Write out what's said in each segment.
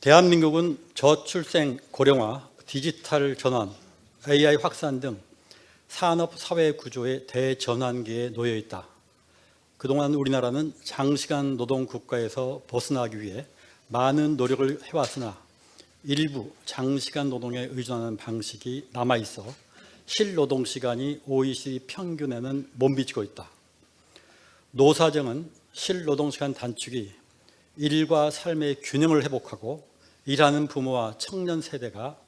대한민국은 저출생 고령화, 디지털 전환, AI 확산 등 산업 사회 구조의 대전환기에 놓여 있다. 그동안 우리나라는 장시간 노동 국가에서 벗어나기 위해 많은 노력을 해왔으나 일부 장시간 노동에 의존하는 방식이 남아있어 실노동 시간이 OECD 평균에는 못 미치고 있다. 노사정은 실노동 시간 단축이 일과 삶의 균형을 회복하고 일하는 부모와 청년 세대가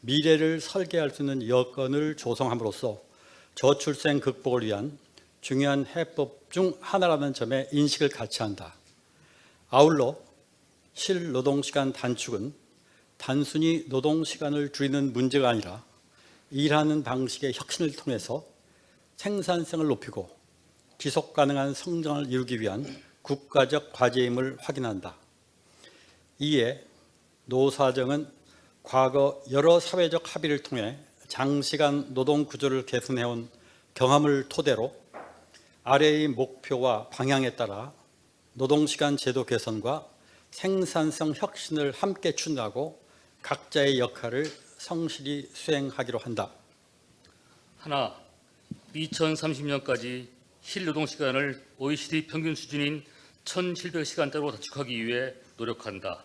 미래를 설계할 수 있는 여건을 조성함으로써 저출생 극복을 위한 중요한 해법 중 하나라는 점에 인식을 같이 한다. 아울러 실노동시간 단축은 단순히 노동시간을 줄이는 문제가 아니라 일하는 방식의 혁신을 통해서 생산성을 높이고 지속가능한 성장을 이루기 위한 국가적 과제임을 확인한다. 이에 노사정은 과거 여러 사회적 합의를 통해 장시간 노동 구조를 개선해온 경험을 토대로 아래의 목표와 방향에 따라 노동시간 제도 개선과 생산성 혁신을 함께 추진하고 각자의 역할을 성실히 수행하기로 한다. 하나, 2030년까지 실노동시간을 OECD 평균 수준인 1,700시간대로 단축하기 위해 노력한다.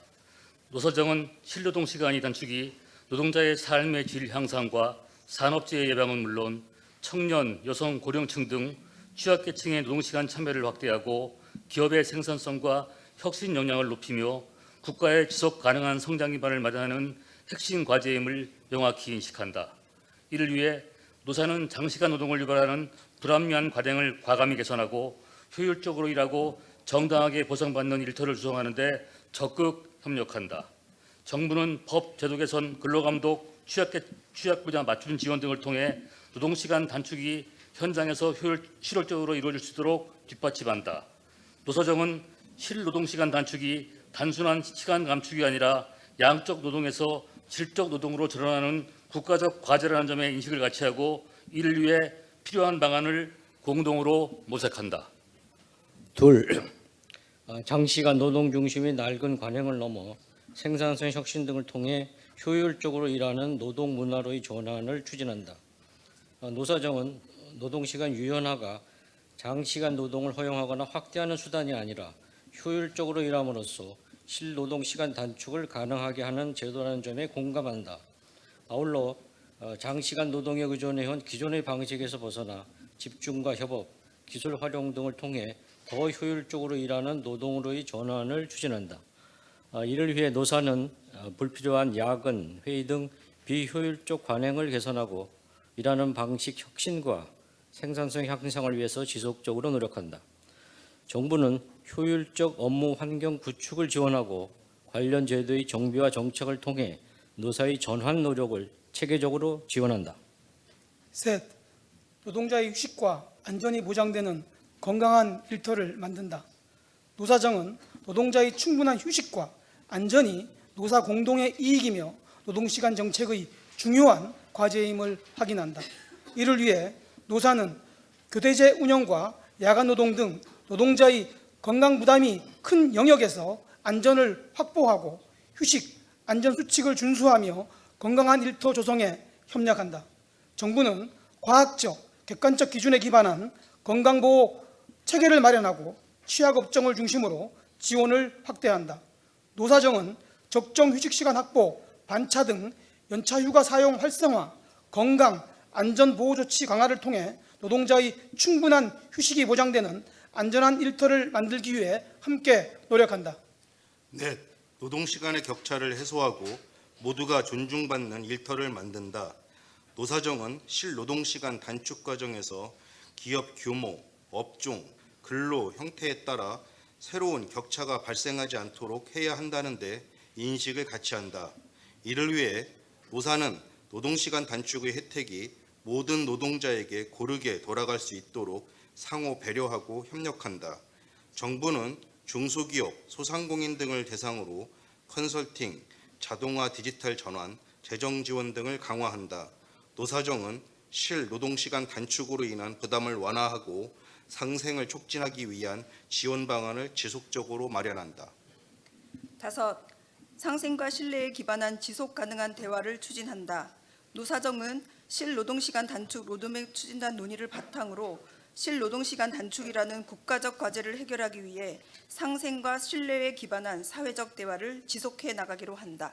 노사정은 실노동시간이 단축이 노동자의 삶의 질 향상과 산업재해 예방은 물론 청년, 여성, 고령층 등 취약계층의 노동시간 참여를 확대하고 기업의 생산성과 혁신 역량을 높이며 국가의 지속 가능한 성장 기반을 마련하는 핵심 과제임을 명확히 인식한다. 이를 위해 노사는 장시간 노동을 유발하는 불합리한 관행을 과감히 개선하고 효율적으로 일하고 정당하게 보상받는 일터를 조성하는 데 적극 협력한다. 정부는 법, 제도 개선, 근로감독, 취약 분야 맞춤 지원 등을 통해 노동시간 단축이 현장에서 실효적으로 이루어질 수 있도록 뒷받침한다. 노사정은 실노동시간 단축이 단순한 시간 감축이 아니라 양적 노동에서 질적 노동으로 전환하는 국가적 과제라는 점에 인식을 같이 하고 이를 위해 필요한 방안을 공동으로 모색한다. 둘, 장시간 노동 중심의 낡은 관행을 넘어 생산성 혁신 등을 통해 효율적으로 일하는 노동 문화로의 전환을 추진한다. 노사정은 노동시간 유연화가 장시간 노동을 허용하거나 확대하는 수단이 아니라 효율적으로 일함으로써 실노동시간 단축을 가능하게 하는 제도라는 점에 공감한다. 아울러 장시간 노동에 의존해온 기존의 방식에서 벗어나 집중과 협업, 기술 활용 등을 통해 더 효율적으로 일하는 노동으로의 전환을 추진한다. 이를 위해 노사는 불필요한 야근, 회의 등 비효율적 관행을 개선하고 일하는 방식 혁신과 생산성 향상을 위해서 지속적으로 노력한다. 정부는 효율적 업무 환경 구축을 지원하고 관련 제도의 정비와 정책을 통해 노사의 전환 노력을 체계적으로 지원한다. 셋, 노동자의 휴식과 안전이 보장되는 건강한 일터를 만든다. 노사정은 노동자의 충분한 휴식과 안전이 노사 공동의 이익이며 노동시간 정책의 중요한 과제임을 확인한다. 이를 위해 노사는 교대제 운영과 야간 노동 등 노동자의 건강 부담이 큰 영역에서 안전을 확보하고 휴식, 안전 수칙을 준수하며 건강한 일터 조성에 협력한다. 정부는 과학적, 객관적 기준에 기반한 건강보호 체계를 마련하고 취약업종을 중심으로 지원을 확대한다. 노사정은 적정 휴식시간 확보, 반차 등 연차휴가 사용 활성화, 건강, 안전보호 조치 강화를 통해 노동자의 충분한 휴식이 보장되는 안전한 일터를 만들기 위해 함께 노력한다. 넷, 노동시간의 격차를 해소하고 모두가 존중받는 일터를 만든다. 노사정은 실노동시간 단축 과정에서 기업 규모, 업종, 근로 형태에 따라 새로운 격차가 발생하지 않도록 해야 한다는 데 인식을 같이 한다. 이를 위해 노사는 노동시간 단축의 혜택이 모든 노동자에게 고르게 돌아갈 수 있도록 상호 배려하고 협력한다. 정부는 중소기업, 소상공인 등을 대상으로 컨설팅, 자동화 디지털 전환, 재정 지원 등을 강화한다. 노사정은 실노동시간 단축으로 인한 부담을 완화하고 상생을 촉진하기 위한 지원 방안을 지속적으로 마련한다. 다섯, 상생과 신뢰에 기반한 지속 가능한 대화를 추진한다. 노사정은 실노동시간 단축 로드맵 추진단 논의를 바탕으로 실노동시간 단축이라는 국가적 과제를 해결하기 위해 상생과 신뢰에 기반한 사회적 대화를 지속해 나가기로 한다.